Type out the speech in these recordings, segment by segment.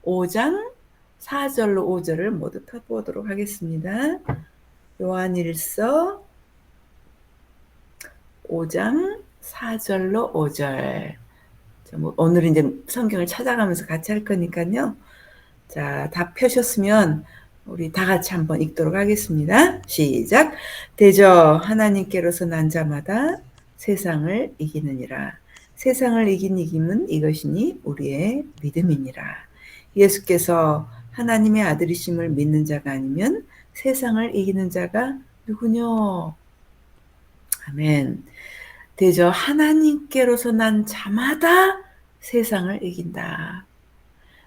5장 4절로 5절을 모두 펴보도록 하겠습니다. 요한일서 5장 4절로 5절. 오늘은 이제 성경을 찾아가면서 같이 할 거니까요. 자, 다 펴셨으면 우리 다 같이 한번 읽도록 하겠습니다. 시작. 대저 하나님께로서 난 자마다 세상을 이기느니라. 세상을 이긴 이김은 이것이니 우리의 믿음이니라. 예수께서 하나님의 아들이심을 믿는 자가 아니면 세상을 이기는 자가 누구뇨? 아멘. 대저 하나님께로서 난 자마다 세상을 이긴다.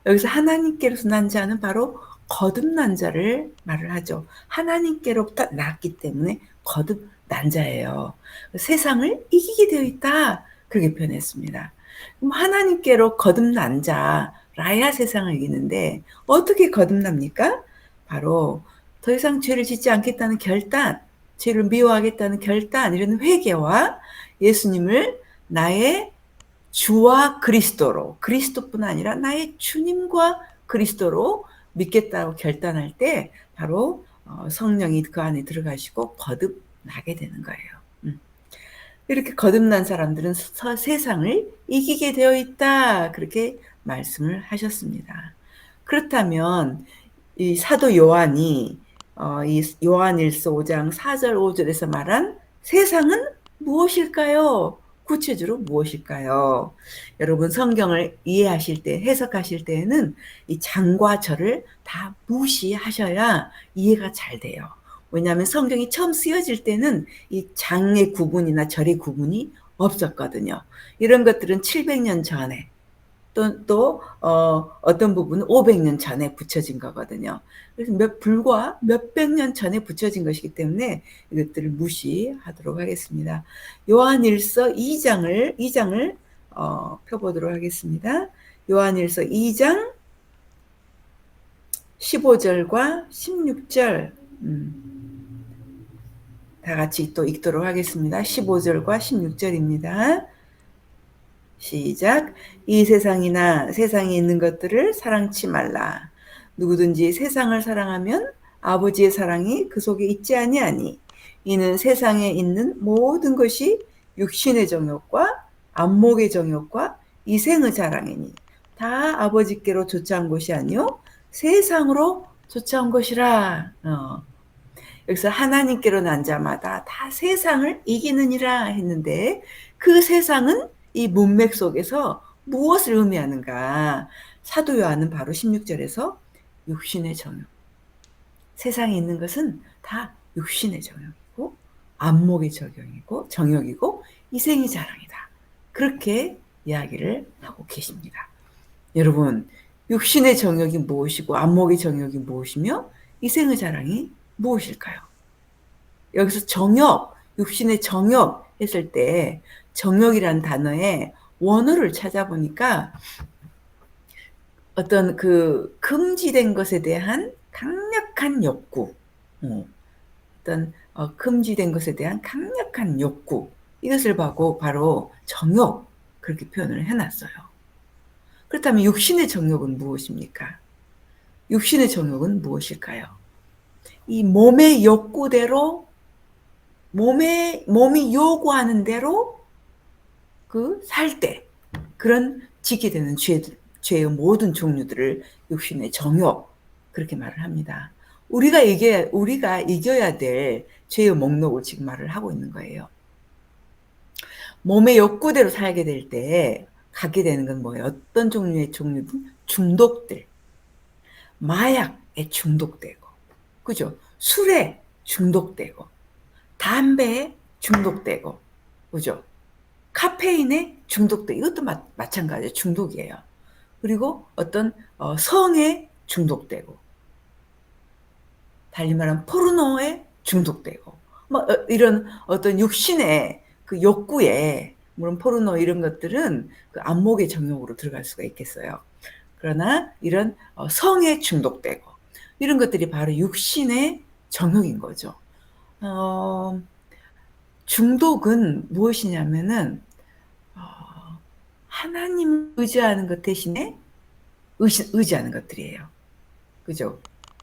여기서 하나님께로서 난 자는 바로 거듭난 자를 말을 하죠. 하나님께로부터 났기 때문에 거듭난 자예요. 세상을 이기게 되어 있다. 그렇게 표현했습니다. 그럼 하나님께로 거듭난 자라야 세상을 이기는데 어떻게 거듭납니까? 바로 더 이상 죄를 짓지 않겠다는 결단, 죄를 미워하겠다는 결단, 이런 회개와 예수님을 나의 주와 그리스도로, 그리스도뿐 아니라 나의 주님과 그리스도로 믿겠다고 결단할 때 바로 성령이 그 안에 들어가시고 거듭나게 되는 거예요. 이렇게 거듭난 사람들은 세상을 이기게 되어 있다. 그렇게 말씀을 하셨습니다. 그렇다면 이 사도 요한이 이 요한일서 5장 4절 5절에서 말한 세상은 무엇일까요? 구체적으로 무엇일까요? 여러분 성경을 이해하실 때, 해석하실 때에는 이 장과 절을 다 무시하셔야 이해가 잘 돼요. 왜냐하면 성경이 처음 쓰여질 때는 이 장의 구분이나 절의 구분이 없었거든요. 이런 것들은 700년 전에 또 어떤 부분은 500년 전에 붙여진 거거든요. 그래서 불과 몇백 년 전에 붙여진 것이기 때문에 이것들을 무시하도록 하겠습니다. 요한일서 2장을 펴보도록 하겠습니다. 요한일서 2장 15절과 16절 다 같이 또 읽도록 하겠습니다. 15절과 16절입니다. 시작. 이 세상이나 세상에 있는 것들을 사랑치 말라. 누구든지 세상을 사랑하면 아버지의 사랑이 그 속에 있지 아니하니 이는 세상에 있는 모든 것이 육신의 정욕과 안목의 정욕과 이생의 자랑이니 다 아버지께로 쫓아온 것이 아니요 세상으로 쫓아온 것이라. 여기서 하나님께로 난 자마다 다 세상을 이기느니라 했는데 그 세상은 이 문맥 속에서 무엇을 의미하는가? 사도 요한은 바로 16절에서 육신의 정욕. 세상에 있는 것은 다 육신의 정욕이고 안목의 정욕이고 이생의 자랑이다. 그렇게 이야기를 하고 계십니다. 여러분, 육신의 정욕이 무엇이고 안목의 정욕이 무엇이며 이생의 자랑이 무엇일까요? 여기서 정욕, 육신의 정욕 했을 때 정욕이라는 단어의 원어를 찾아보니까 어떤 그 금지된 것에 대한 강력한 욕구, 어떤 금지된 것에 대한 강력한 욕구, 이것을 바로 정욕, 그렇게 표현을 해놨어요. 그렇다면 육신의 정욕은 무엇입니까? 육신의 정욕은 무엇일까요? 이 몸의 욕구대로 몸이 요구하는 대로 살 때 그런 짓게 되는 죄의 모든 종류들을 육신의 정욕 그렇게 말을 합니다. 우리가 이겨야 될 죄의 목록을 지금 말을 하고 있는 거예요. 몸의 욕구대로 살게 될 때 갖게 되는 건 뭐예요? 어떤 종류든 중독들, 마약에 중독되고, 그죠? 술에 중독되고, 담배에 중독되고, 그죠? 카페인에 중독되고, 이것도 마찬가지예요. 중독이에요. 그리고 어떤 성에 중독되고, 달리 말하면 포르노에 중독되고, 이런 어떤 육신의 그 욕구에, 물론 포르노 이런 것들은 그 안목의 정욕으로 들어갈 수가 있겠어요. 그러나 이런 성에 중독되고, 이런 것들이 바로 육신의 정욕인 거죠. 중독은 무엇이냐면은 하나님 의지하는 것 대신에 의지하는 것들이에요. 그죠?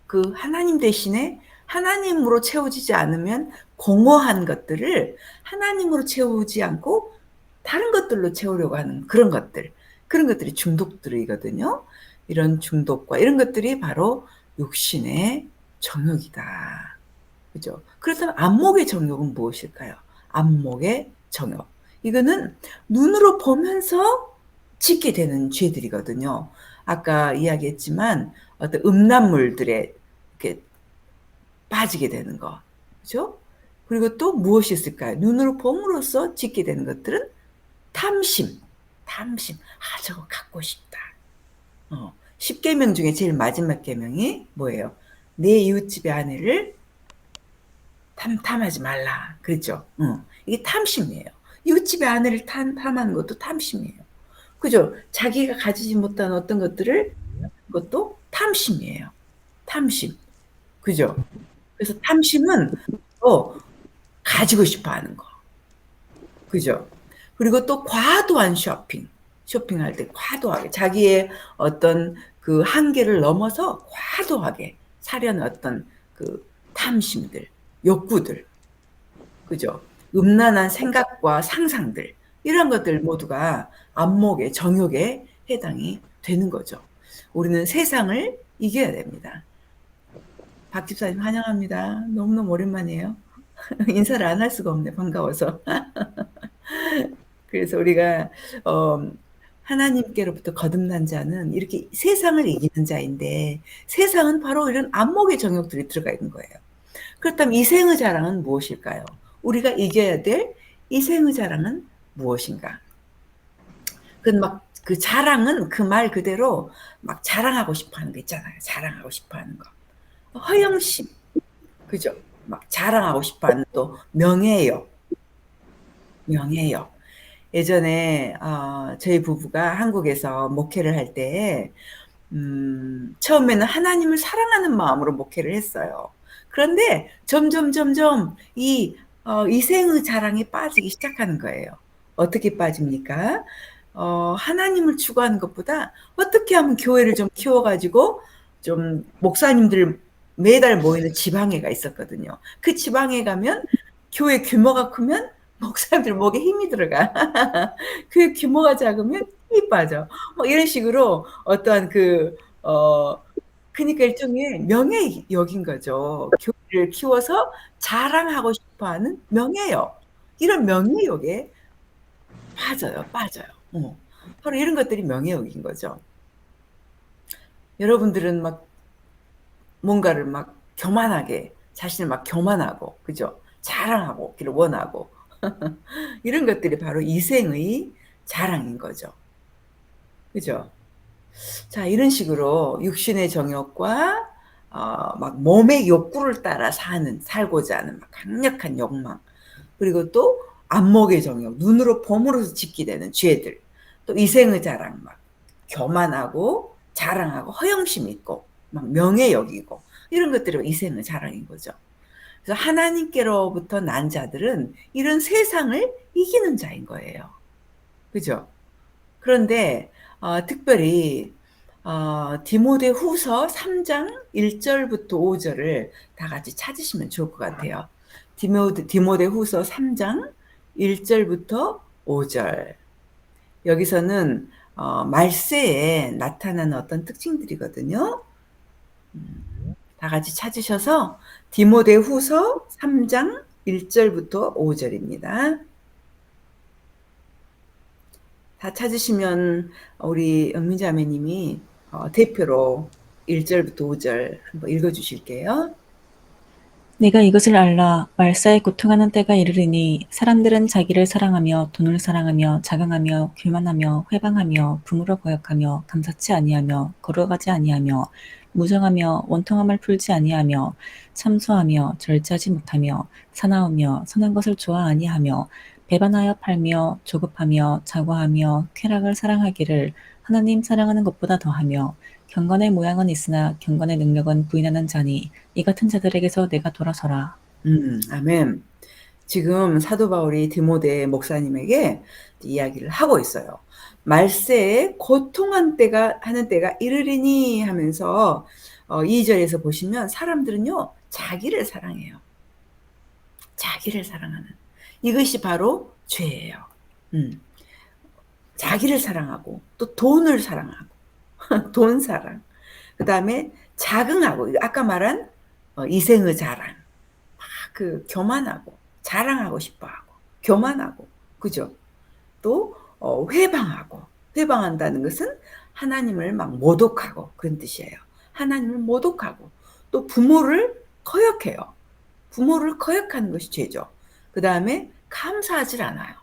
그 하나님 대신에 하나님으로 채워지지 않으면 공허한 것들을 하나님으로 채우지 않고 다른 것들로 채우려고 하는 그런 것들. 그런 것들이 중독들이거든요. 이런 중독과 이런 것들이 바로 육신의 정욕이다. 그죠? 그렇다면 안목의 정욕은 무엇일까요? 안목의 정욕. 이거는 눈으로 보면서 짓게 되는 죄들이거든요. 아까 이야기했지만 어떤 음란물들에 이렇게 빠지게 되는 거. 그죠? 그리고 또 무엇이 있을까요? 눈으로 봄으로써 짓게 되는 것들은 탐심. 탐심. 아, 저거 갖고 싶다. 10계명 중에 제일 마지막 계명이 뭐예요? 내 이웃집의 아내를 탐하지 말라. 그랬죠? 이게 탐심이에요. 이웃집의 아내를 탐하는 것도 탐심이에요. 그죠? 자기가 가지지 못한 어떤 것들을 그것도 탐심이에요. 탐심. 그죠? 그래서 탐심은 가지고 싶어 하는 거. 그죠? 그리고 또 과도한 쇼핑. 쇼핑할 때 과도하게 자기의 어떤 그 한계를 넘어서 과도하게 사려는 어떤 그 탐심들, 욕구들. 그죠? 음란한 생각과 상상들. 이런 것들 모두가 안목의 정욕에 해당이 되는 거죠. 우리는 세상을 이겨야 됩니다. 박 집사님 환영합니다. 너무너무 오랜만이에요. 인사를 안 할 수가 없네. 반가워서. 그래서 우리가 하나님께로부터 거듭난 자는 이렇게 세상을 이기는 자인데 세상은 바로 이런 안목의 정욕들이 들어가 있는 거예요. 그렇다면 이생의 자랑은 무엇일까요? 우리가 이겨야 될 이생의 자랑은 무엇인가? 그 자랑은 그 말 그대로 막 자랑하고 싶어 하는 거 있잖아요. 자랑하고 싶어 하는 거. 허영심. 그죠? 막 자랑하고 싶어 하는 또 명예욕. 명예욕. 예전에 저희 부부가 한국에서 목회를 할 때 처음에는 하나님을 사랑하는 마음으로 목회를 했어요. 그런데 점점 이생의 자랑에 빠지기 시작하는 거예요. 어떻게 빠집니까? 하나님을 추구하는 것보다 어떻게 하면 교회를 좀 키워가지고 좀 목사님들 매달 모이는 지방회가 있었거든요. 그 지방에 가면 교회 규모가 크면 목사님들 목에 힘이 들어가. 교회 규모가 작으면 힘이 빠져. 이런 식으로 어떠한 그니까 일종의 명예욕인 거죠. 교회를 키워서 자랑하고 싶어 하는 명예욕. 이런 명예욕에 빠져요. 바로 이런 것들이 명예욕인 거죠. 여러분들은 막 뭔가를 막 교만하게, 자신을 막 교만하고, 그죠? 자랑하기를 원하고. 이런 것들이 바로 이생의 자랑인 거죠. 그죠? 자, 이런 식으로 육신의 정욕과 막 몸의 욕구를 따라 살고자 하는 막 강력한 욕망, 그리고 또 안목의 정욕, 눈으로 봄으로써 짓게 되는 죄들, 또 이생의 자랑, 막 교만하고 자랑하고 허영심 있고 막 명예욕이고 이런 것들이 이생의 자랑인 거죠. 그래서 하나님께로부터 난 자들은 이런 세상을 이기는 자인 거예요. 그죠? 그런데 특별히 디모데후서 3장 1절부터 5절을 다 같이 찾으시면 좋을 것 같아요. 디모데후서 3장 1절부터 5절. 여기서는 말세에 나타나는 어떤 특징들이거든요. 다 같이 찾으셔서 디모데후서 3장 1절부터 5절입니다. 다 찾으시면 우리 영민 자매님이 대표로 1절부터 5절 한번 읽어주실게요. 네가 이것을 알라. 말사에 고통하는 때가 이르리니 사람들은 자기를 사랑하며 돈을 사랑하며 자강하며 교만하며 회방하며 부모로 거역하며 감사치 아니하며 거룩하지 아니하며 무정하며 원통함을 풀지 아니하며 참소하며 절제하지 못하며 사나우며 선한 것을 좋아 아니하며 배반하여 팔며 조급하며 자과하며 쾌락을 사랑하기를 하나님 사랑하는 것보다 더하며 경건의 모양은 있으나 경건의 능력은 부인하는 자니 이 같은 자들에게서 내가 돌아서라. 아멘. 지금 사도 바울이 디모데 목사님에게 이야기를 하고 있어요. 말세에 고통한 때가 하는 때가 이르리니 하면서 2절에서 보시면 사람들은요 자기를 사랑해요. 자기를 사랑하는 이것이 바로 죄예요. 자기를 사랑하고 또 돈을 사랑하고 돈 사랑. 그다음에 자긍하고 아까 말한 이생의 자랑. 그 교만하고 자랑하고 싶어하고 교만하고 그죠? 또 회방하고 회방한다는 것은 하나님을 막 모독하고 그런 뜻이에요. 하나님을 모독하고 또 부모를 거역해요. 부모를 거역하는 것이 죄죠. 그 다음에 감사하지 않아요.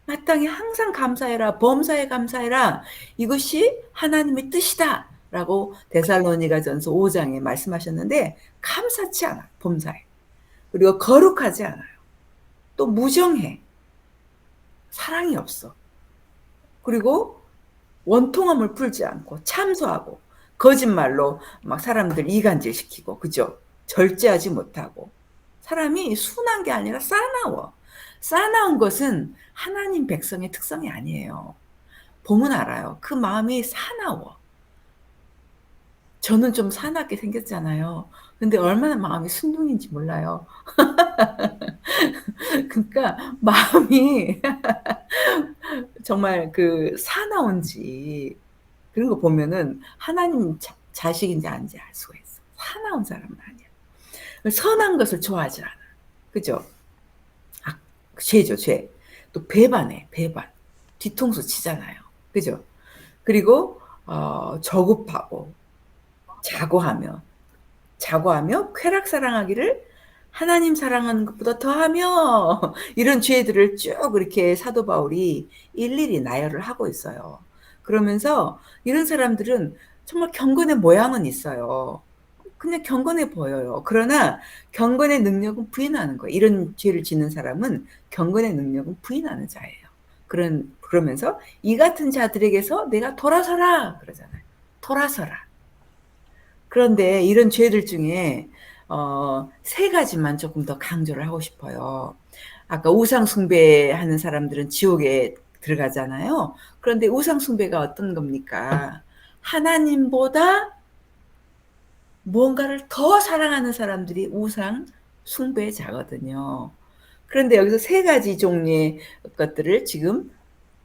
마땅히 항상 감사해라. 범사에 감사해라. 이것이 하나님의 뜻이다. 라고 데살로니가전서 5장에 말씀하셨는데 감사치 않아. 범사에. 그리고 거룩하지 않아요. 또 무정해. 사랑이 없어. 그리고 원통함을 풀지 않고 참소하고 거짓말로 막 사람들 이간질시키고 그죠? 절제하지 못하고 사람이 순한 게 아니라 싸나워. 싸나운 것은 하나님 백성의 특성이 아니에요. 보면 알아요. 그 마음이 사나워. 저는 좀 사납게 생겼잖아요. 근데 얼마나 마음이 순둥인지 몰라요. 그러니까 마음이 정말 그 사나운지 그런 거 보면은 하나님 자식인지 아닌지 알 수가 있어. 사나운 사람은 아니야. 선한 것을 좋아하지 않아. 그죠? 아, 죄죠, 죄. 또 배반해, 배반. 뒤통수 치잖아요. 그죠? 그리고 저급하고 자고하며 쾌락 사랑하기를 하나님 사랑하는 것보다 더하며 이런 죄들을 쭉 이렇게 사도 바울이 일일이 나열을 하고 있어요. 그러면서 이런 사람들은 정말 경건의 모양은 있어요. 그냥 경건해 보여요. 그러나 경건의 능력은 부인하는 거예요. 이런 죄를 짓는 사람은 경건의 능력은 부인하는 자예요. 그러면서 이 같은 자들에게서 내가 돌아서라 그러잖아요. 돌아서라. 그런데 이런 죄들 중에 세 가지만 조금 더 강조를 하고 싶어요. 아까 우상 숭배하는 사람들은 지옥에 들어가잖아요. 그런데 우상 숭배가 어떤 겁니까? 하나님보다 무언가를 더 사랑하는 사람들이 우상 숭배자거든요. 그런데 여기서 세 가지 종류의 것들을 지금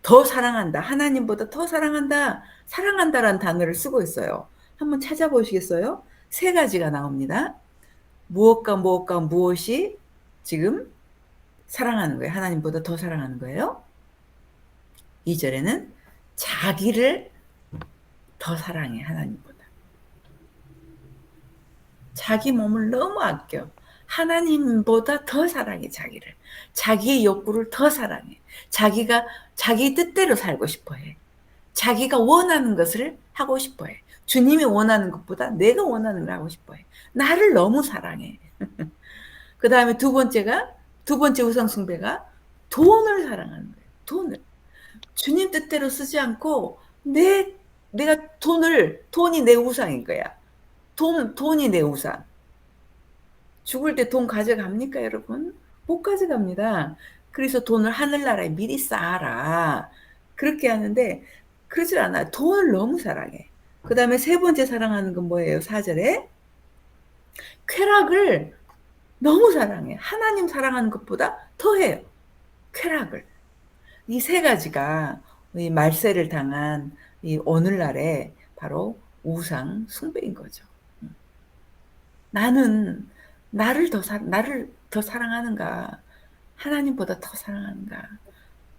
더 사랑한다. 하나님보다 더 사랑한다. 사랑한다라는 단어를 쓰고 있어요. 한번 찾아보시겠어요? 세 가지가 나옵니다. 무엇과 무엇과 무엇이 지금 사랑하는 거예요. 하나님보다 더 사랑하는 거예요. 2절에는 자기를 더 사랑해. 하나님보다. 자기 몸을 너무 아껴. 하나님보다 더 사랑해. 자기를. 자기의 욕구를 더 사랑해. 자기가 자기 뜻대로 살고 싶어해. 자기가 원하는 것을 하고 싶어해. 주님이 원하는 것보다 내가 원하는 걸 하고 싶어해. 나를 너무 사랑해. 그 다음에 두 번째 우상숭배가 돈을 사랑하는 거예요. 돈을. 주님 뜻대로 쓰지 않고 내가 돈이 내 우상인 거야. 돈이 내 우상. 죽을 때 돈 가져갑니까, 여러분? 못 가져갑니다. 그래서 돈을 하늘나라에 미리 쌓아라. 그렇게 하는데 그러질 않아요. 돈을 너무 사랑해. 그 다음에 세 번째 사랑하는 건 뭐예요? 4절에 쾌락을 너무 사랑해. 하나님 사랑하는 것보다 더해요. 쾌락을. 이 세 가지가 이 말세를 당한 이 오늘날의 바로 우상 숭배인 거죠. 나는 나를 더 사랑하는가? 하나님보다 더 사랑하는가?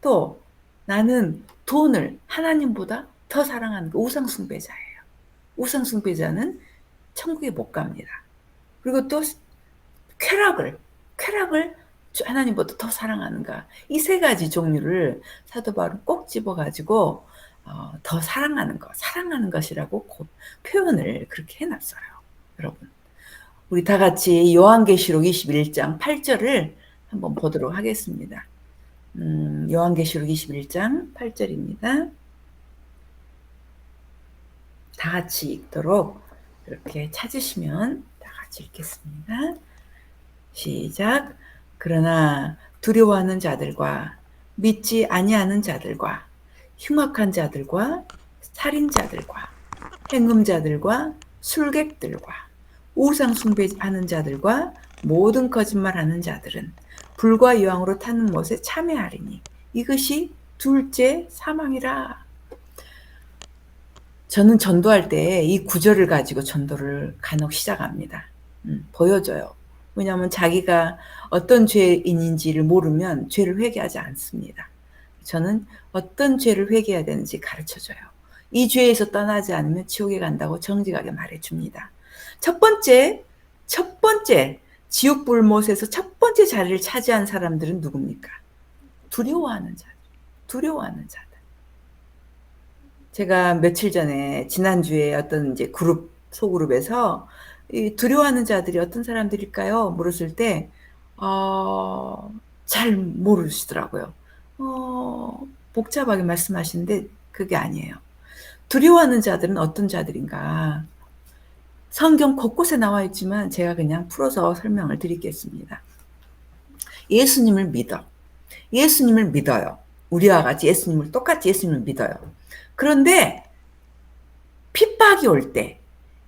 또 나는 돈을 하나님보다 더 사랑하는 우상 숭배자예요. 우상 숭배자는 천국에 못 갑니다. 그리고 또 쾌락을 하나님보다 더 사랑하는가? 이 세 가지 종류를 사도 바울은 꼭 집어가지고 더 사랑하는 것이라고 표현을 그렇게 해놨어요. 여러분, 우리 다 같이 요한계시록 21장 8절을 한번 보도록 하겠습니다. 요한계시록 21장 8절입니다. 다 같이 읽도록 이렇게 찾으시면 다 같이 읽겠습니다. 시작. 그러나 두려워하는 자들과 믿지 아니하는 자들과 흉악한 자들과 살인자들과 행음자들과 술객들과 우상 숭배하는 자들과 모든 거짓말하는 자들은 불과 유황으로 타는 못에 참여하리니 이것이 둘째 사망이라. 저는 전도할 때 이 구절을 가지고 전도를 간혹 시작합니다. 보여줘요. 왜냐하면 자기가 어떤 죄인인지를 모르면 죄를 회개하지 않습니다. 저는 어떤 죄를 회개해야 되는지 가르쳐줘요. 이 죄에서 떠나지 않으면 지옥에 간다고 정직하게 말해줍니다. 첫 번째 지옥 불못에서 첫 번째 자리를 차지한 사람들은 누굽니까? 두려워하는 자들. 제가 며칠 전에 지난주에 어떤 이제 소그룹에서 이 두려워하는 자들이 어떤 사람들일까요? 물었을 때 잘 모르시더라고요. 복잡하게 말씀하시는데 그게 아니에요. 두려워하는 자들은 어떤 자들인가? 성경 곳곳에 나와 있지만 제가 그냥 풀어서 설명을 드리겠습니다. 예수님을 믿어요. 우리와 같이 똑같이 예수님을 믿어요. 그런데 핍박이 올 때,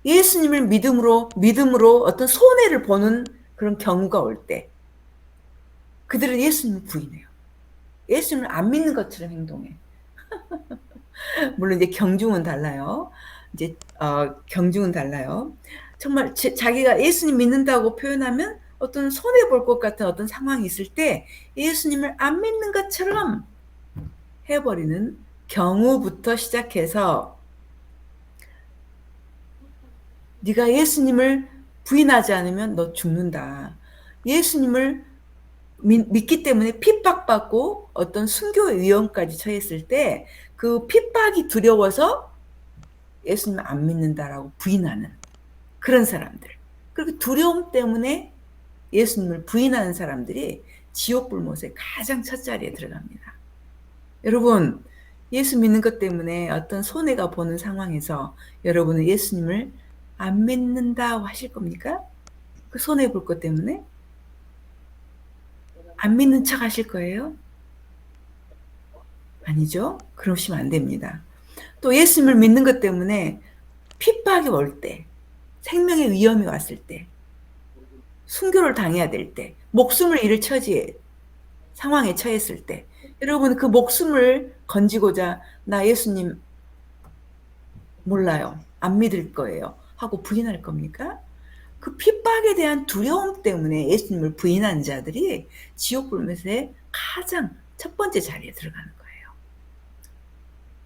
예수님을 믿음으로 어떤 손해를 보는 그런 경우가 올 때, 그들은 예수님을 부인해요. 예수님을 안 믿는 것처럼 행동해. 물론 이제 경중은 달라요. 경중은 달라요. 정말 자기가 예수님 믿는다고 표현하면 어떤 손해 볼 것 같은 어떤 상황이 있을 때 예수님을 안 믿는 것처럼 해버리는 경우부터 시작해서 네가 예수님을 부인하지 않으면 너 죽는다. 예수님을 믿기 때문에 핍박받고 어떤 순교의 위험까지 처했을 때 그 핍박이 두려워서 예수님을 안 믿는다라고 부인하는 그런 사람들. 그리고 두려움 때문에 예수님을 부인하는 사람들이 지옥 불못의 가장 첫 자리에 들어갑니다. 여러분, 예수 믿는 것 때문에 어떤 손해가 보는 상황에서 여러분은 예수님을 안 믿는다고 하실 겁니까? 그 손해 볼 것 때문에? 안 믿는 척 하실 거예요? 아니죠? 그러시면 안 됩니다. 또 예수님을 믿는 것 때문에 핍박이 올 때, 생명의 위험이 왔을 때, 순교를 당해야 될 때, 목숨을 잃을 상황에 처했을 때, 여러분 그 목숨을 건지고자 나 예수님 몰라요. 안 믿을 거예요. 하고 부인할 겁니까? 그 핍박에 대한 두려움 때문에 예수님을 부인한 자들이 지옥 불못의 가장 첫 번째 자리에 들어가는 거예요.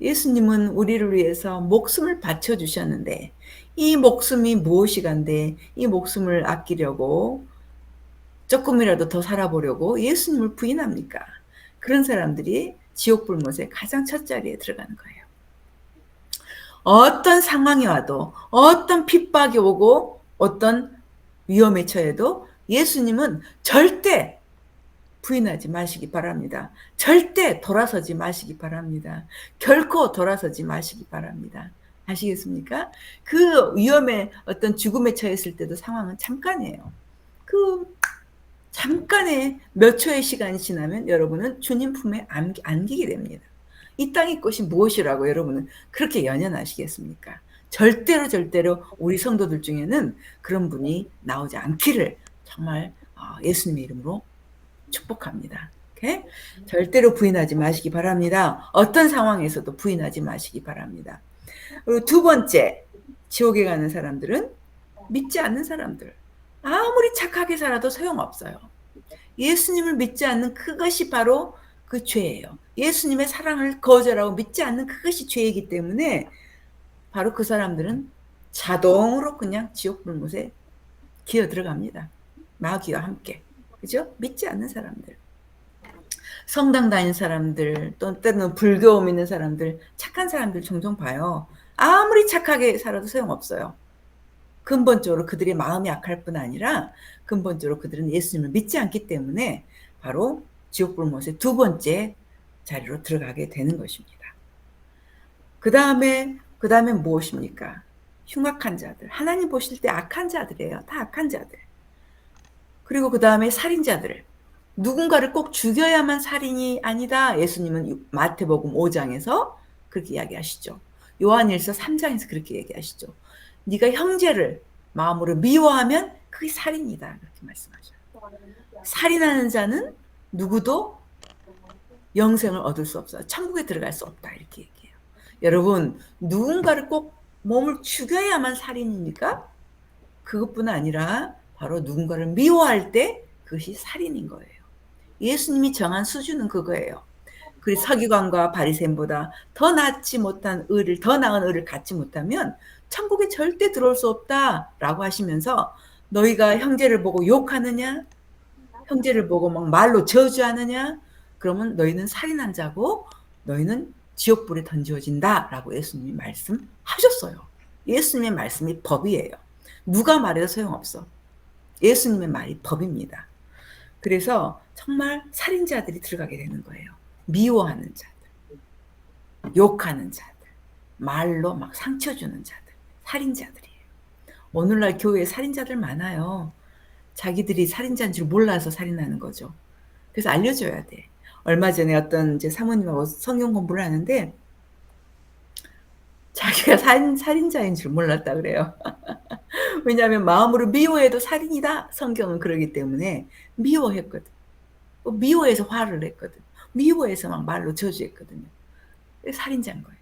예수님은 우리를 위해서 목숨을 바쳐주셨는데 이 목숨이 무엇이간데 이 목숨을 아끼려고 조금이라도 더 살아보려고 예수님을 부인합니까? 그런 사람들이 지옥 불못의 가장 첫 자리에 들어가는 거예요. 어떤 상황이 와도 어떤 핍박이 오고 어떤 위험에 처해도 예수님은 절대 부인하지 마시기 바랍니다. 절대 돌아서지 마시기 바랍니다. 결코 돌아서지 마시기 바랍니다. 아시겠습니까? 그 위험에 어떤 죽음에 처했을 때도 상황은 잠깐이에요. 그 잠깐의 몇 초의 시간이 지나면 여러분은 주님 품에 안기게 됩니다. 이 땅의 것이 무엇이라고 여러분은 그렇게 연연하시겠습니까? 절대로 우리 성도들 중에는 그런 분이 나오지 않기를 정말 예수님의 이름으로 축복합니다. 오케이? 절대로 부인하지 마시기 바랍니다. 어떤 상황에서도 부인하지 마시기 바랍니다. 그리고 두 번째, 지옥에 가는 사람들은 믿지 않는 사람들. 아무리 착하게 살아도 소용없어요. 예수님을 믿지 않는 그것이 바로 그 죄예요. 예수님의 사랑을 거절하고 믿지 않는 그것이 죄이기 때문에 바로 그 사람들은 자동으로 그냥 지옥 불못에 기어 들어갑니다. 마귀와 함께. 그죠? 믿지 않는 사람들. 성당 다니는 사람들, 또 때로는 불교 믿는 사람들, 착한 사람들 종종 봐요. 아무리 착하게 살아도 소용없어요. 근본적으로 그들의 마음이 약할 뿐 아니라 근본적으로 그들은 예수님을 믿지 않기 때문에 바로 지옥 불못의 두 번째 자리로 들어가게 되는 것입니다. 그 다음에 무엇입니까? 흉악한 자들. 하나님 보실 때 악한 자들이에요. 다 악한 자들. 그리고 그 다음에 살인자들. 누군가를 꼭 죽여야만 살인이 아니다. 예수님은 마태복음 5장에서 그렇게 이야기하시죠. 요한일서 3장에서 그렇게 얘기하시죠. 네가 형제를 마음으로 미워하면 그게 살인이다. 그렇게 말씀하셔요. 살인하는 자는 누구도 영생을 얻을 수 없어요. 천국에 들어갈 수 없다. 이렇게 얘기해요. 여러분, 누군가를 꼭 몸을 죽여야만 살인입니까? 그것뿐 아니라 바로 누군가를 미워할 때 그것이 살인인 거예요. 예수님이 정한 수준은 그거예요. 그리고 서기관과 바리새인보다 더 낫지 못한 의를, 더 나은 의를 갖지 못하면 천국에 절대 들어올 수 없다라고 하시면서 너희가 형제를 보고 욕하느냐? 형제를 보고 막 말로 저주하느냐? 그러면 너희는 살인한 자고 너희는 지옥불에 던져진다라고 예수님이 말씀하셨어요. 예수님의 말씀이 법이에요. 누가 말해도 소용없어. 예수님의 말이 법입니다. 그래서 정말 살인자들이 들어가게 되는 거예요. 미워하는 자들, 욕하는 자들, 말로 막 상처 주는 자들, 살인자들이에요. 오늘날 교회에 살인자들 많아요. 자기들이 살인자인 줄 몰라서 살인하는 거죠. 그래서 알려줘야 돼. 얼마 전에 어떤 이제 사모님하고 성경 공부를 하는데 자기가 살인자인 줄 몰랐다 그래요. 왜냐하면 마음으로 미워해도 살인이다. 성경은 그러기 때문에 미워했거든. 미워해서 화를 냈거든. 미워해서 막 말로 저주했거든요. 살인자인 거예요.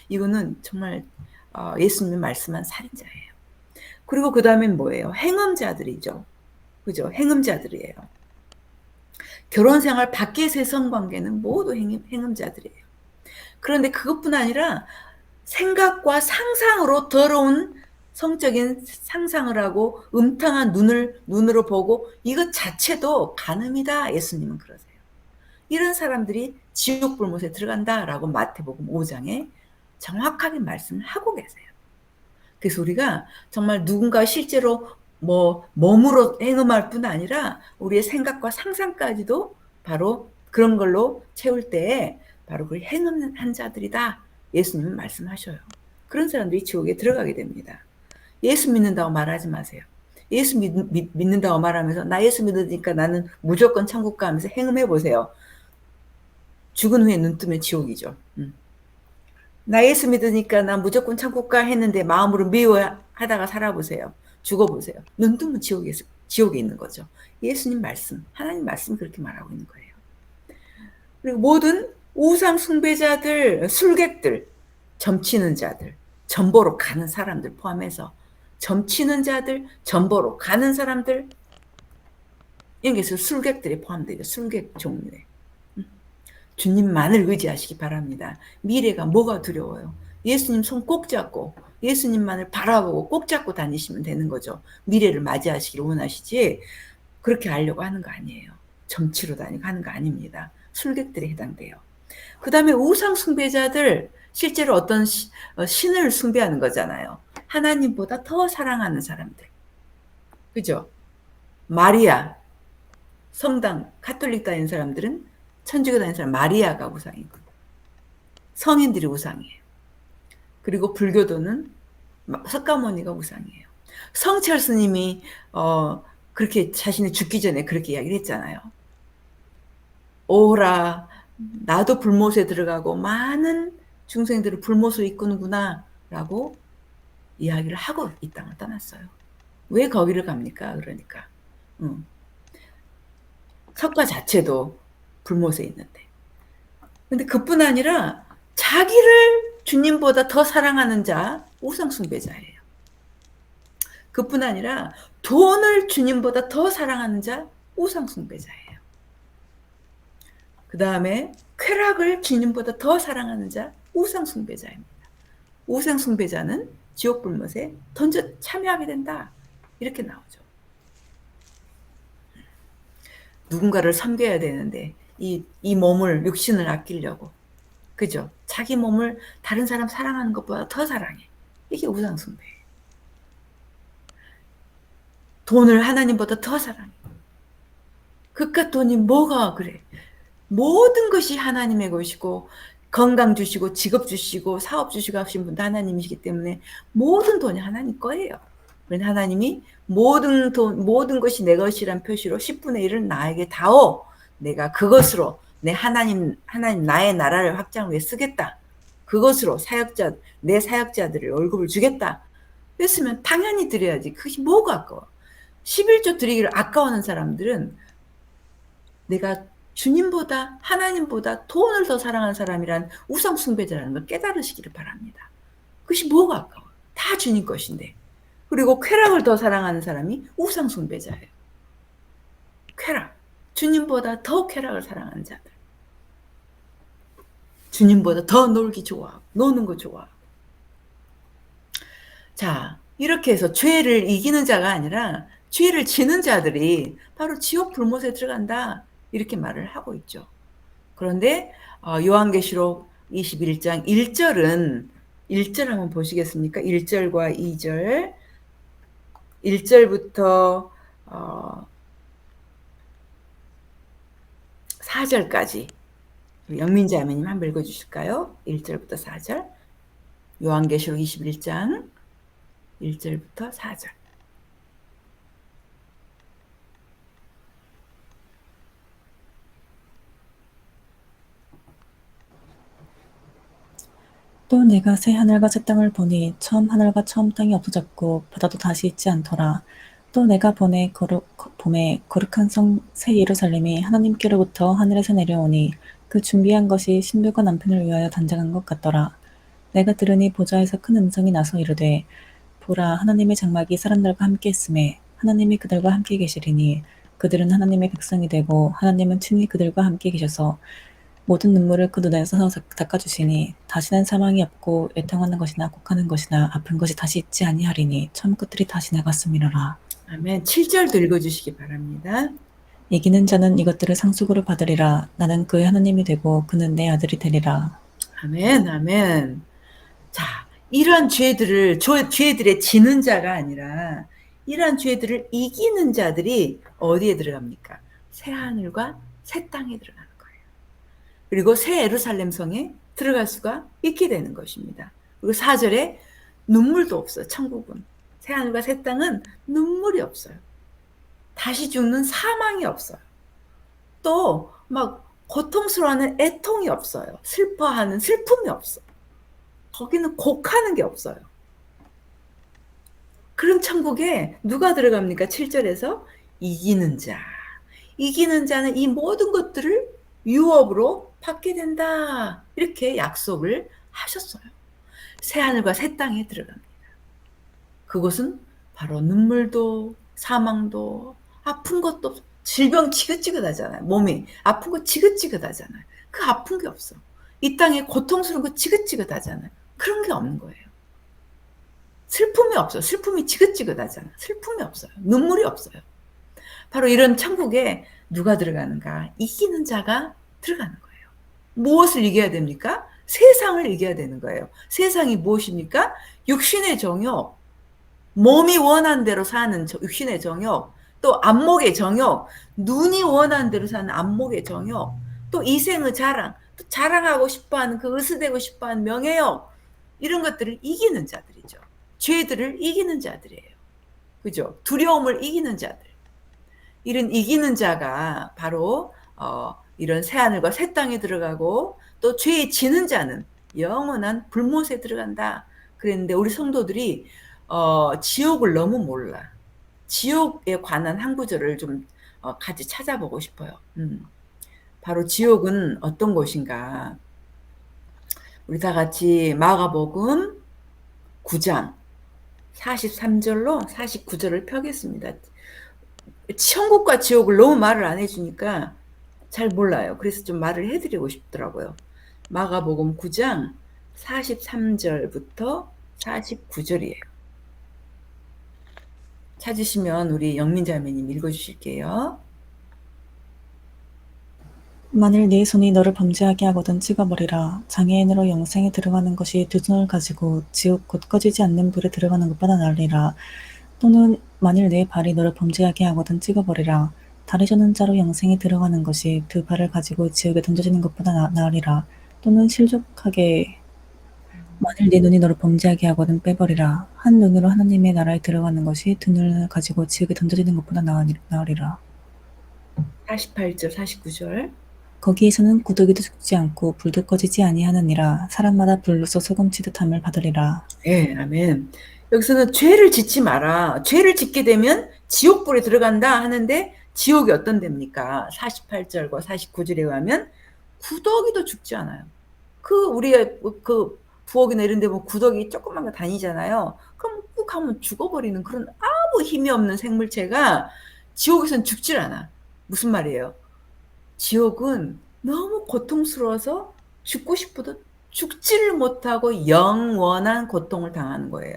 이거는 정말 예수님이 말씀한 살인자예요. 그리고 그 다음엔 뭐예요? 행음자들이죠. 그죠? 행음자들이에요. 결혼생활 밖에서의 성관계는 모두 행음자들이에요. 그런데 그것뿐 아니라 생각과 상상으로 더러운 성적인 상상을 하고 음탕한 눈으로 보고 이것 자체도 간음이다. 예수님은 그러세요. 이런 사람들이 지옥 불못에 들어간다라고 마태복음 5장에 정확하게 말씀을 하고 계세요. 그래서 우리가 정말 누군가 실제로 몸으로 행음할 뿐 아니라 우리의 생각과 상상까지도 바로 그런 걸로 채울 때에 바로 그 행음한 자들이다. 예수님은 말씀하셔요. 그런 사람들이 지옥에 들어가게 됩니다. 예수 믿는다고 말하지 마세요. 예수 믿는다고 말하면서 나 예수 믿으니까 나는 무조건 천국 가 하면서 행음해 보세요. 죽은 후에 눈 뜨면 지옥이죠. 나 예수 믿으니까 나 무조건 천국 가 했는데 마음으로 미워하다가 살아보세요. 죽어보세요. 눈 뜨면 지옥에 있는 거죠. 예수님 말씀, 하나님 말씀 그렇게 말하고 있는 거예요. 그리고 모든 우상 숭배자들, 술객들, 점치는 자들, 전보로 가는 사람들 포함해서 점치는 자들, 전보로 가는 사람들, 여기서 술객들이 포함되죠. 술객 종류에. 주님만을 의지하시기 바랍니다. 미래가 뭐가 두려워요? 예수님 손 꼭 잡고 예수님만을 바라보고 꼭 잡고 다니시면 되는 거죠. 미래를 맞이하시기를 원하시지 그렇게 하려고 하는 거 아니에요. 점치러 다니고 하는 거 아닙니다. 술객들에 해당돼요. 그 다음에 우상 숭배자들, 실제로 어떤 신을 숭배하는 거잖아요. 하나님보다 더 사랑하는 사람들. 그죠? 마리아, 성당, 카톨릭 다니는 사람들은 천주교 다니는 사람 마리아가 우상이거든. 성인들이 우상이에요. 그리고 불교도는 석가모니가 우상이에요. 성철 스님이 그렇게 자신이 죽기 전에 그렇게 이야기를 했잖아요. 오라, 나도 불못에 들어가고 많은 중생들을 불못으로 이끄는구나 라고 이야기를 하고 이 땅을 떠났어요. 왜 거기를 갑니까? 그러니까 석가 자체도 불못에 있는데. 근데 그뿐 아니라 자기를 주님보다 더 사랑하는 자 우상 숭배자예요. 그뿐 아니라 돈을 주님보다 더 사랑하는 자 우상 숭배자예요. 그 다음에 쾌락을 주님보다 더 사랑하는 자 우상 숭배자입니다. 우상 숭배자는 지옥 불못에 참여하게 된다. 이렇게 나오죠. 누군가를 섬겨야 되는데 이 몸을 육신을 아끼려고 그죠? 자기 몸을 다른 사람 사랑하는 것보다 더 사랑해. 이게 우상 숭배예요. 돈을 하나님보다 더 사랑해. 그깟 돈이 뭐가 그래? 모든 것이 하나님의 것이고 건강 주시고 직업 주시고 사업 주시고 하신 분도 하나님이시기 때문에 모든 돈이 하나님 거예요. 그런데 하나님이 모든 것이 내 것이란 표시로 10분의 1을 나에게 다오. 내가 그것으로 하나님 나의 나라를 확장을 위해 쓰겠다. 그것으로 내 사역자들의 월급을 주겠다. 했으면 당연히 드려야지. 그것이 뭐가 아까워. 11조 드리기를 아까워하는 사람들은 내가 주님보다 하나님보다 돈을 더 사랑하는 사람이란 우상 숭배자라는 걸 깨달으시기를 바랍니다. 그것이 뭐가 아까워. 다 주님 것인데. 그리고 쾌락을 더 사랑하는 사람이 우상 숭배자예요. 쾌락. 주님보다 더 쾌락을 사랑하는 자들. 주님보다 더 놀기 좋아하고 노는 거 좋아하고. 자, 이렇게 해서 죄를 이기는 자가 아니라 죄를 지는 자들이 바로 지옥 불못에 들어간다. 이렇게 말을 하고 있죠. 그런데 요한계시록 21장 1절은 1절 한번 보시겠습니까? 1절과 2절 1절부터 4절까지 영민자 아멘님 한번 읽어주실까요? 1절부터 4절 요한계시록 21장 1절부터 4절 또 내가 새 하늘과 새 땅을 보니 처음 하늘과 처음 땅이 없어졌고 바다도 다시 있지 않더라. 또 내가 봄에 거룩한 성 새 예루살렘이 하나님께로부터 하늘에서 내려오니 그 준비한 것이 신부가 남편을 위하여 단장한 것 같더라. 내가 들으니 보좌에서 큰 음성이 나서 이르되 보라 하나님의 장막이 사람들과 함께 있음에 하나님이 그들과 함께 계시리니 그들은 하나님의 백성이 되고 하나님은 친히 그들과 함께 계셔서 모든 눈물을 그 눈에서 닦아주시니 다시는 사망이 없고 애통하는 것이나 곡하는 것이나 아픈 것이 다시 있지 아니하리니 처음 것들이 다 지나갔음이로라. 아멘. 7절도 읽어주시기 바랍니다. 이기는 자는 이것들을 상속으로 받으리라. 나는 그의 하나님이 되고 그는 내 아들이 되리라. 아멘, 아멘. 자, 이런 죄들의 지는 자가 아니라 이런 죄들을 이기는 자들이 어디에 들어갑니까? 새 하늘과 새 땅에 들어가는 거예요. 그리고 새 예루살렘 성에 들어갈 수가 있게 되는 것입니다. 그리고 4절에 눈물도 없어요. 천국은. 새 하늘과 새 땅은 눈물이 없어요. 다시 죽는 사망이 없어요. 또 막 고통스러워하는 애통이 없어요. 슬퍼하는 슬픔이 없어요. 거기는 곡하는 게 없어요. 그런 천국에 누가 들어갑니까? 7절에서 이기는 자. 이기는 자는 이 모든 것들을 유업으로 받게 된다. 이렇게 약속을 하셨어요. 새하늘과 새 땅에 들어갑니다. 그것은 바로 눈물도 사망도 아픈 것도 질병 지긋지긋하잖아요. 몸이 아픈 거 지긋지긋하잖아요. 그 아픈 게 없어. 이 땅에 고통스러운 거 지긋지긋하잖아요. 그런 게 없는 거예요. 슬픔이 없어요. 슬픔이 지긋지긋하잖아요. 슬픔이 없어요. 눈물이 없어요. 바로 이런 천국에 누가 들어가는가? 이기는 자가 들어가는 거예요. 무엇을 이겨야 됩니까? 세상을 이겨야 되는 거예요. 세상이 무엇입니까? 육신의 정욕, 몸이 원하는 대로 사는 육신의 정욕, 또 안목의 정욕, 눈이 원하는 대로 사는 안목의 정욕, 또 이생의 자랑, 또 자랑하고 싶어하는 그 으스대고 싶어하는 명예욕, 이런 것들을 이기는 자들이죠. 죄들을 이기는 자들이에요. 그죠? 두려움을 이기는 자들. 이런 이기는 자가 바로 이런 새하늘과 새 땅에 들어가고 또 죄에 지는 자는 영원한 불못에 들어간다. 그랬는데 우리 성도들이 지옥을 너무 몰라. 지옥에 관한 한 구절을 좀 같이 찾아보고 싶어요. 바로 지옥은 어떤 곳인가? 우리 다 같이 마가복음 9장 43절로 49절을 펴겠습니다. 천국과 지옥을 너무 말을 안 해주니까 잘 몰라요. 그래서 좀 말을 해드리고 싶더라고요. 마가복음 9장 43절부터 49절이에요. 찾으시면 우리 영민자매님 읽어주실게요. 만일 네 손이 너를 범죄하게 하거든 찍어버리라. 장애인으로 영생에 들어가는 것이 두 손을 가지고 지옥 곧 꺼지지 않는 불에 들어가는 것보다 나으리라. 또는 만일 네 발이 너를 범죄하게 하거든 찍어버리라. 다리 저는 자로 영생에 들어가는 것이 두 발을 가지고 지옥에 던져지는 것보다 나으리라. 또는 실족하게 만일 네 눈이 너를 범죄하게 하거든 빼버리라. 한 눈으로 하나님의 나라에 들어가는 것이 두 눈을 가지고 지옥에 던져지는 것보다 나으리라. 48절, 49절. 거기에서는 구더기도 죽지 않고 불도 꺼지지 아니하느니라. 사람마다 불로서 소금치듯 함을 받으리라. 예, 아멘. 여기서는 죄를 짓지 마라. 죄를 짓게 되면 지옥불에 들어간다 하는데 지옥이 어떤 데입니까? 48절과 49절에 가면 구더기도 죽지 않아요. 우리가 부엌이나 이런 데 보면 구더기 조그만 거 다니잖아요. 그럼 꾹 하면 죽어버리는 그런 아무 힘이 없는 생물체가 지옥에선 죽질 않아. 무슨 말이에요? 지옥은 너무 고통스러워서 죽고 싶어도 죽지를 못하고 영원한 고통을 당하는 거예요.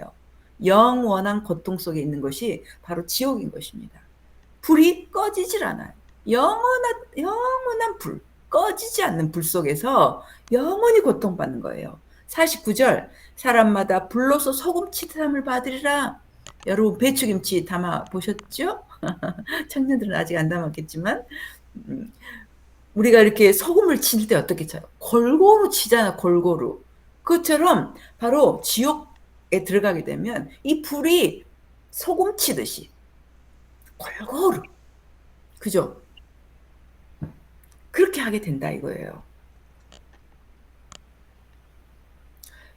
영원한 고통 속에 있는 것이 바로 지옥인 것입니다. 불이 꺼지질 않아요. 영원한 불, 꺼지지 않는 불 속에서 영원히 고통받는 거예요. 49절, 사람마다 불로서 소금치듯함을 받으리라. 여러분 배추김치 담아 보셨죠? 청년들은 아직 안 담았겠지만 우리가 이렇게 소금을 칠 때 어떻게 쳐요? 골고루 치잖아, 골고루. 그것처럼 바로 지옥에 들어가게 되면 이 불이 소금 치듯이 골고루, 그죠? 그렇게 하게 된다 이거예요.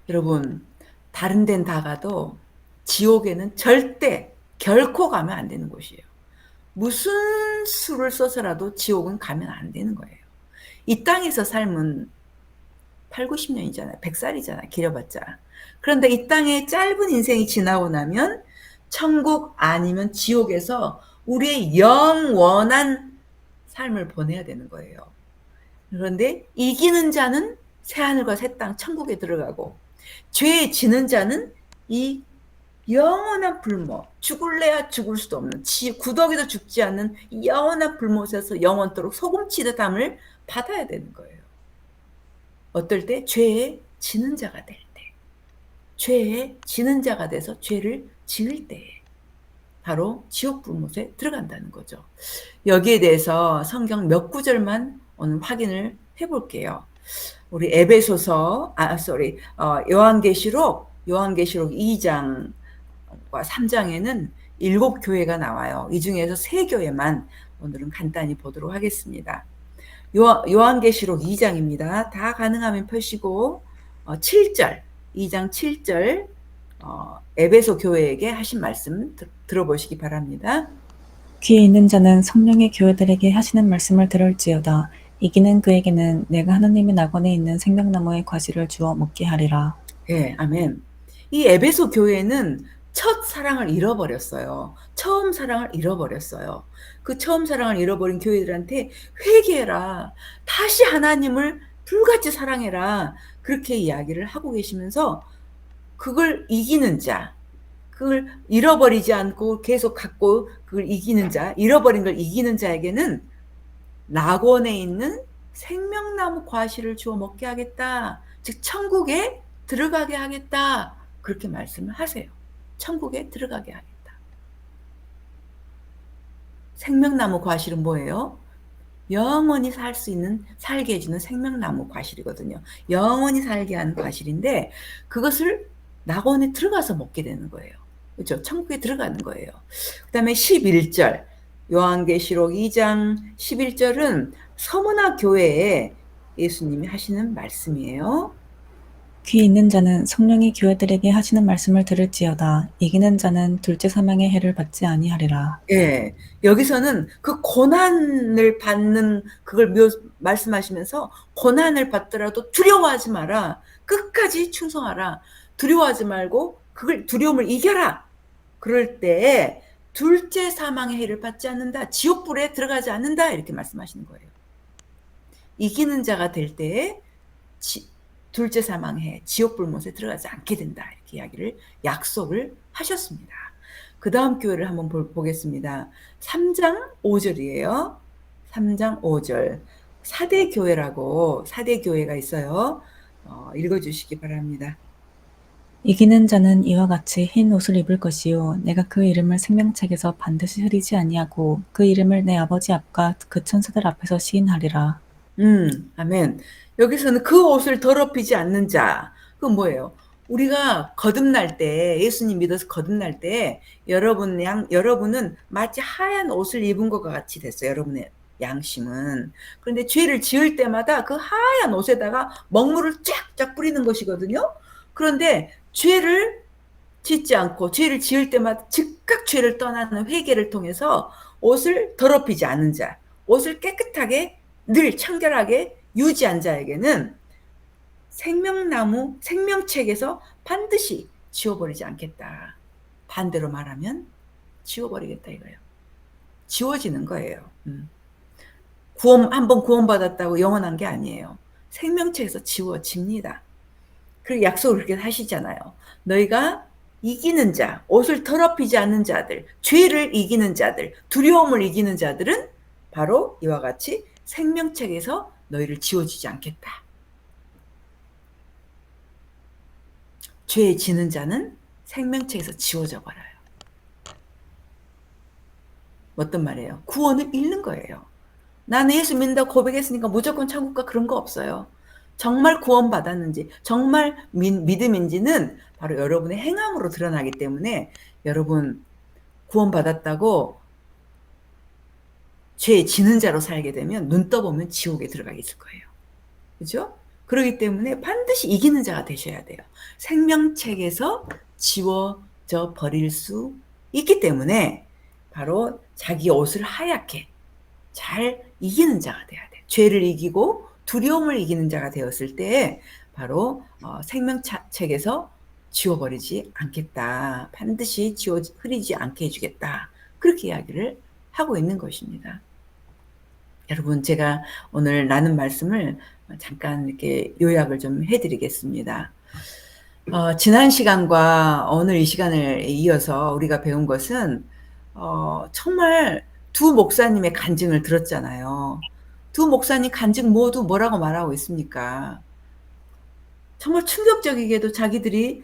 여러분, 다른 데는 다 가도 지옥에는 절대 결코 가면 안 되는 곳이에요. 무슨 수를 써서라도 지옥은 가면 안 되는 거예요. 이 땅에서 삶은 8, 90년이잖아요. 100살이잖아, 길어봤자. 그런데 이 땅에 짧은 인생이 지나고 나면 천국 아니면 지옥에서 우리의 영원한 삶을 보내야 되는 거예요. 그런데 이기는 자는 새하늘과 새 땅 천국에 들어가고 죄에 지는 자는 이 영원한 불못, 죽을래야 죽을 수도 없는 구더기도 죽지 않는 영원한 불못에서 영원토록 소금치듯 함을 받아야 되는 거예요. 어떨 때? 죄에 지는 자가 될 때. 죄에 지는 자가 돼서 죄를 지을 때에 바로 지옥 불못에 들어간다는 거죠. 여기에 대해서 성경 몇 구절만 오늘 확인을 해볼게요. 우리 요한계시록 2장과 3장에는 7교회가 나와요. 이 중에서 3교회만 오늘은 간단히 보도록 하겠습니다. 요한계시록 2장입니다. 다 가능하면 펴시고 7절, 2장 7절 에베소 교회에게 하신 말씀 들어보시기 바랍니다. 귀에 있는 자는 성령의 교회들에게 하시는 말씀을 들을지어다. 이기는 그에게는 내가 하나님의 낙원에 있는 생명나무의 과실을 주어 먹게 하리라. 예, 아멘. 이 에베소 교회는 첫 사랑을 잃어버렸어요. 처음 사랑을 잃어버렸어요. 그 처음 사랑을 잃어버린 교회들한테 회개해라. 다시 하나님을 불같이 사랑해라. 그렇게 이야기를 하고 계시면서 그걸 이기는 자, 그걸 잃어버리지 않고 계속 갖고 그걸 이기는 자, 잃어버린 걸 이기는 자에게는 낙원에 있는 생명나무 과실을 주어 먹게 하겠다. 즉 천국에 들어가게 하겠다. 그렇게 말씀을 하세요. 천국에 들어가게 하겠다. 생명나무 과실은 뭐예요? 영원히 살게 해주는 생명나무 과실이거든요. 영원히 살게 하는 과실인데 그것을 낙원에 들어가서 먹게 되는 거예요. 그렇죠? 천국에 들어가는 거예요. 그 다음에 11절 요한계시록 2장 11절은 서문화 교회에 예수님이 하시는 말씀이에요. 귀 있는 자는 성령이 교회들에게 하시는 말씀을 들을지어다. 이기는 자는 둘째 사망의 해를 받지 아니하리라. 예, 여기서는 그 고난을 받는 그걸 말씀하시면서 고난을 받더라도 두려워하지 마라. 끝까지 충성하라. 두려워하지 말고 그걸 두려움을 이겨라. 그럴 때 둘째 사망의 해를 받지 않는다. 지옥불에 들어가지 않는다. 이렇게 말씀하시는 거예요. 이기는 자가 될 때에 둘째 사망해 지옥불못에 들어가지 않게 된다. 이렇게 약속을 하셨습니다. 그 다음 교회를 한번 보겠습니다. 3장 5절이에요. 3장 5절. 사대교회라고 사대교회가 있어요. 읽어주시기 바랍니다. 이기는 자는 이와 같이 흰 옷을 입을 것이요 내가 그 이름을 생명책에서 반드시 흐리지 아니하고 그 이름을 내 아버지 앞과 그 천사들 앞에서 시인하리라. 아멘. 여기서는 그 옷을 더럽히지 않는 자. 그건 뭐예요? 우리가 거듭날 때, 예수님 믿어서 거듭날 때 여러분은 마치 하얀 옷을 입은 것과 같이 됐어요. 여러분의 양심은. 그런데 죄를 지을 때마다 그 하얀 옷에다가 먹물을 쫙쫙 뿌리는 것이거든요. 그런데 죄를 짓지 않고 죄를 지을 때마다 즉각 죄를 떠나는 회개를 통해서 옷을 더럽히지 않은 자, 옷을 깨끗하게 늘 청결하게 유지한 자에게는 생명나무, 생명책에서 반드시 지워버리지 않겠다. 반대로 말하면 지워버리겠다 이거예요. 지워지는 거예요. 한번 구원받았다고 영원한 게 아니에요. 생명책에서 지워집니다. 그리고 약속을 그렇게 하시잖아요. 너희가 이기는 자, 옷을 더럽히지 않는 자들, 죄를 이기는 자들, 두려움을 이기는 자들은 바로 이와 같이 생명책에서 너희를 지워주지 않겠다. 죄에 지는 자는 생명책에서 지워져 버려요. 어떤 말이에요? 구원을 잃는 거예요. 나는 예수 믿는다고 고백했으니까 무조건 천국 가 그런 거 없어요. 정말 구원받았는지, 정말 믿음인지는 바로 여러분의 행함으로 드러나기 때문에 여러분 구원받았다고 죄에 지는 자로 살게 되면 눈 떠보면 지옥에 들어가 있을 거예요. 그죠? 그렇기 때문에 반드시 이기는 자가 되셔야 돼요. 생명책에서 지워져 버릴 수 있기 때문에 바로 자기 옷을 하얗게 잘 이기는 자가 돼야 돼요. 죄를 이기고 두려움을 이기는 자가 되었을 때 바로 생명책에서 지워버리지 않겠다. 반드시 흐리지 않게 해주겠다. 그렇게 이야기를 하고 있는 것입니다. 여러분, 제가 오늘 나눈 말씀을 잠깐 이렇게 요약을 좀 해드리겠습니다. 지난 시간과 오늘 이 시간을 이어서 우리가 배운 것은 정말 두 목사님의 간증을 들었잖아요. 두 목사님 간증 모두 뭐라고 말하고 있습니까? 정말 충격적이게도 자기들이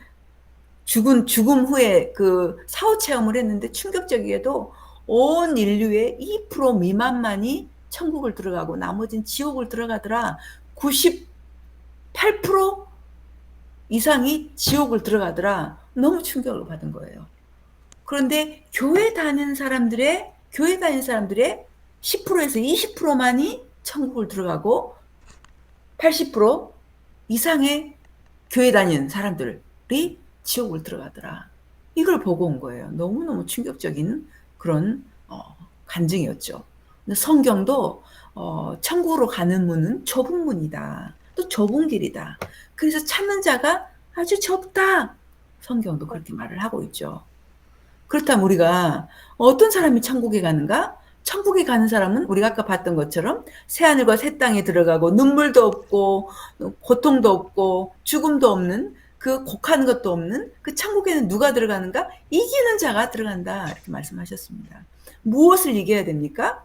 죽음 후에 그 사후 체험을 했는데 충격적이게도 온 인류의 2% 미만만이 천국을 들어가고 나머지는 지옥을 들어가더라. 98% 이상이 지옥을 들어가더라. 너무 충격을 받은 거예요. 그런데 교회 다니는 사람들의 10%에서 20%만이 천국을 들어가고 80% 이상의 교회 다니는 사람들이 지옥을 들어가더라. 이걸 보고 온 거예요. 너무너무 충격적인 그런 간증이었죠. 성경도 천국으로 가는 문은 좁은 문이다. 또 좁은 길이다. 그래서 찾는 자가 아주 적다. 성경도 그렇게 말을 하고 있죠. 그렇다면 우리가 어떤 사람이 천국에 가는가? 천국에 가는 사람은 우리가 아까 봤던 것처럼 새하늘과 새 땅에 들어가고 눈물도 없고 고통도 없고 죽음도 없는 그 곡하는 것도 없는 그 천국에는 누가 들어가는가? 이기는 자가 들어간다. 이렇게 말씀하셨습니다. 무엇을 이겨야 됩니까?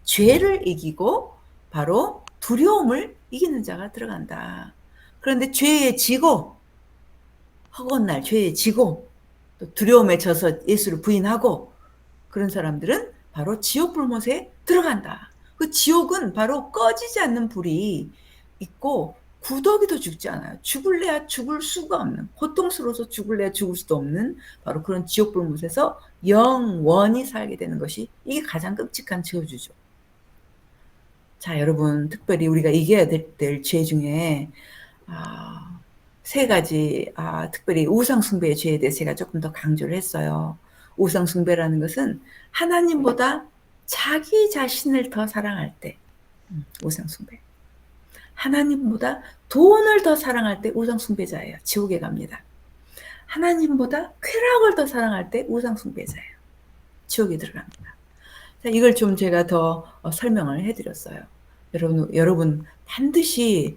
죄를 이기고 바로 두려움을 이기는 자가 들어간다. 그런데 죄에 지고 허구한 날 죄에 지고 또 두려움에 져서 예수를 부인하고 그런 사람들은 바로 지옥 불못에 들어간다. 그 지옥은 바로 꺼지지 않는 불이 있고 구더기도 죽지 않아요. 죽을래야 죽을 수가 없는, 고통스러워서 죽을래야 죽을 수도 없는 바로 그런 지옥 불못에서 영원히 살게 되는 것이 이게 가장 끔찍한 저주죠. 자, 여러분, 특별히 우리가 이겨야 될 죄 중에 세 가지, 특별히 우상숭배의 죄에 대해서 제가 조금 더 강조를 했어요. 우상숭배라는 것은 하나님보다 자기 자신을 더 사랑할 때, 우상숭배. 하나님보다 돈을 더 사랑할 때 우상숭배자예요. 지옥에 갑니다. 하나님보다 쾌락을 더 사랑할 때 우상숭배자예요. 지옥에 들어갑니다. 자, 이걸 좀 제가 더 설명을 해드렸어요. 여러분 반드시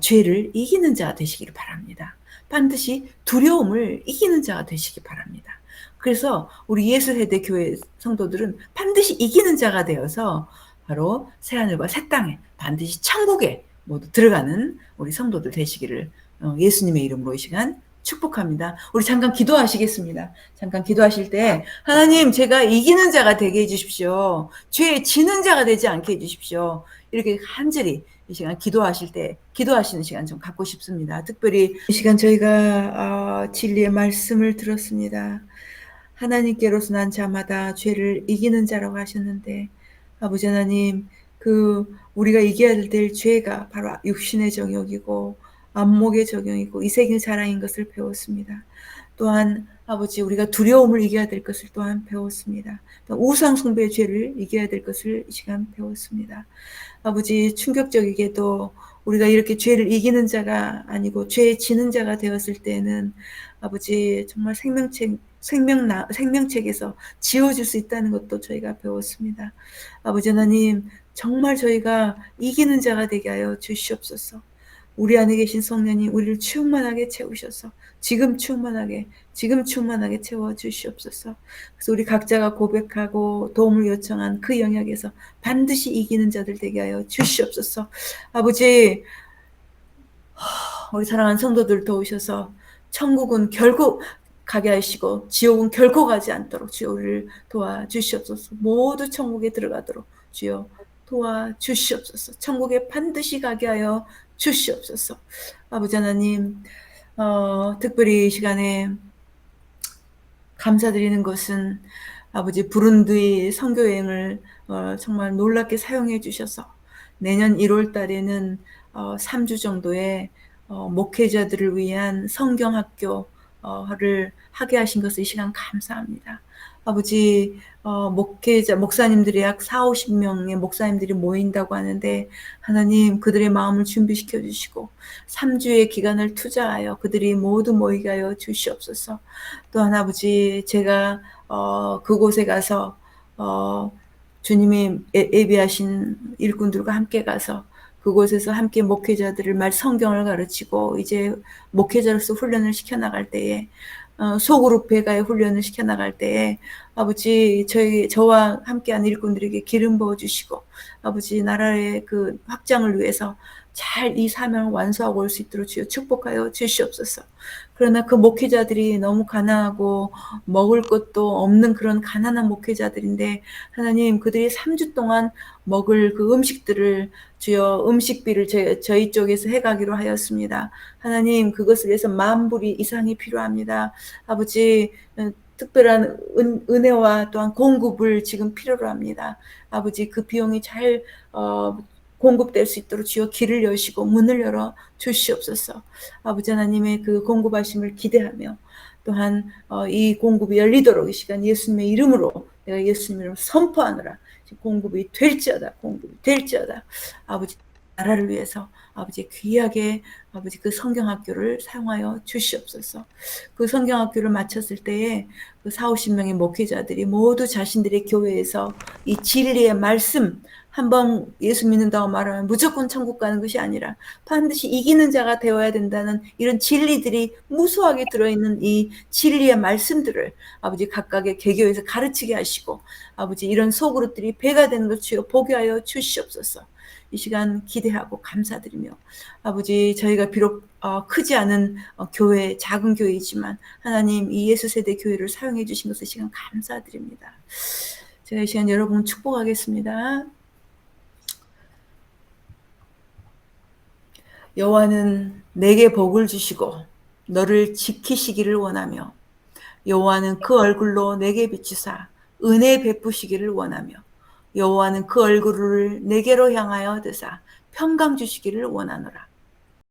죄를 이기는 자가 되시기를 바랍니다. 반드시 두려움을 이기는 자가 되시기 바랍니다. 그래서 우리 예수세대 교회 성도들은 반드시 이기는 자가 되어서 바로 새하늘과 새 땅에 반드시 천국에 모두 들어가는 우리 성도들 되시기를 예수님의 이름으로 이 시간 축복합니다. 우리 잠깐 기도하시겠습니다. 잠깐 기도하실 때 하나님, 제가 이기는 자가 되게 해주십시오. 죄에 지는 자가 되지 않게 해주십시오. 이렇게 간절히 이 시간 기도하실 때 기도하시는 시간 좀 갖고 싶습니다. 특별히 이 시간 저희가 진리의 말씀을 들었습니다. 하나님께로서 난 자마다 죄를 이기는 자라고 하셨는데 아버지 하나님 우리가 이겨야 될 죄가 바로 육신의 정욕이고 안목의 정욕이고 이색의 자랑인 것을 배웠습니다. 또한 아버지 우리가 두려움을 이겨야 될 것을 또한 배웠습니다. 우상 숭배의 죄를 이겨야 될 것을 이 시간 배웠습니다. 아버지 충격적이게도 우리가 이렇게 죄를 이기는 자가 아니고 죄에 지는 자가 되었을 때는 아버지 정말 생명책에서 지워질 수 있다는 것도 저희가 배웠습니다. 아버지 하나님 정말 저희가 이기는 자가 되게 하여 주시옵소서. 우리 안에 계신 성령님 우리를 충만하게 채우셔서 지금 충만하게 채워 주시옵소서. 그래서 우리 각자가 고백하고 도움을 요청한 그 영역에서 반드시 이기는 자들 되게 하여 주시옵소서. 아버지 우리 사랑하는 성도들 도우셔서 천국은 결국 가게 하시고 지옥은 결코 가지 않도록 주여 우리를 도와주시옵소서. 모두 천국에 들어가도록 주여 도와주시옵소서. 천국에 반드시 가게 하여 주시옵소서. 아버지 하나님 특별히 이 시간에 감사드리는 것은 아버지 부룬디 선교여행을 정말 놀랍게 사용해 주셔서 내년 1월 달에는 3주 정도의 목회자들을 위한 성경학교를 하게 하신 것을 이 시간 감사합니다. 아버지 목사님들이 약 40-50명의 목사님들이 모인다고 하는데 하나님 그들의 마음을 준비시켜 주시고 3주의 기간을 투자하여 그들이 모두 모이게 하여 주시옵소서. 또한 아버지 제가 그곳에 가서 주님이 예비하신 일꾼들과 함께 가서 그곳에서 함께 목회자들을 성경을 가르치고 이제 목회자로서 훈련을 시켜나갈 때에 소그룹 배가의 훈련을 시켜나갈 때에 아버지 저와 함께한 일꾼들에게 기름 부어주시고 아버지 나라의 그 확장을 위해서 잘 이 사명을 완수하고 올 수 있도록 주여 축복하여 주시옵소서. 그러나 그 목회자들이 너무 가난하고 먹을 것도 없는 그런 가난한 목회자들인데 하나님 그들이 3주 동안 먹을 그 음식들을 주여 음식비를 저희 쪽에서 해가기로 하였습니다. 하나님 그것을 위해서 10,000불 이상이 필요합니다. 아버지 특별한 은혜와 또한 공급을 지금 필요로 합니다. 아버지 그 비용이 잘 공급될 수 있도록 주여 길을 여시고 문을 열어 주시옵소서. 아버지 하나님의 그 공급하심을 기대하며 또한 이 공급이 열리도록 이 시간 예수님의 이름으로 내가 예수님의 이름으로 선포하노라. 공급이 될지어다. 아버지 나라를 위해서 아버지 귀하게 아버지 그 성경학교를 사용하여 주시옵소서. 그 성경학교를 마쳤을 때에 그 40-50명의 목회자들이 모두 자신들의 교회에서 이 진리의 말씀 한번 예수 믿는다고 말하면 무조건 천국 가는 것이 아니라 반드시 이기는 자가 되어야 된다는 이런 진리들이 무수하게 들어있는 이 진리의 말씀들을 아버지 각각의 개교에서 가르치게 하시고 아버지 이런 소그룹들이 배가 되는 것 주여 보게 하여 주시옵소서. 이 시간 기대하고 감사드리며 아버지 저희가 비록 크지 않은 교회 작은 교회이지만 하나님 이 예수세대 교회를 사용해 주신 것을 시간 감사드립니다. 제가 이 시간 여러분 축복하겠습니다. 여호와는 내게 복을 주시고 너를 지키시기를 원하며 여호와는 그 얼굴로 내게 비추사 은혜 베푸시기를 원하며 여호와는 그 얼굴을 내게로 향하여 드사 평강 주시기를 원하노라.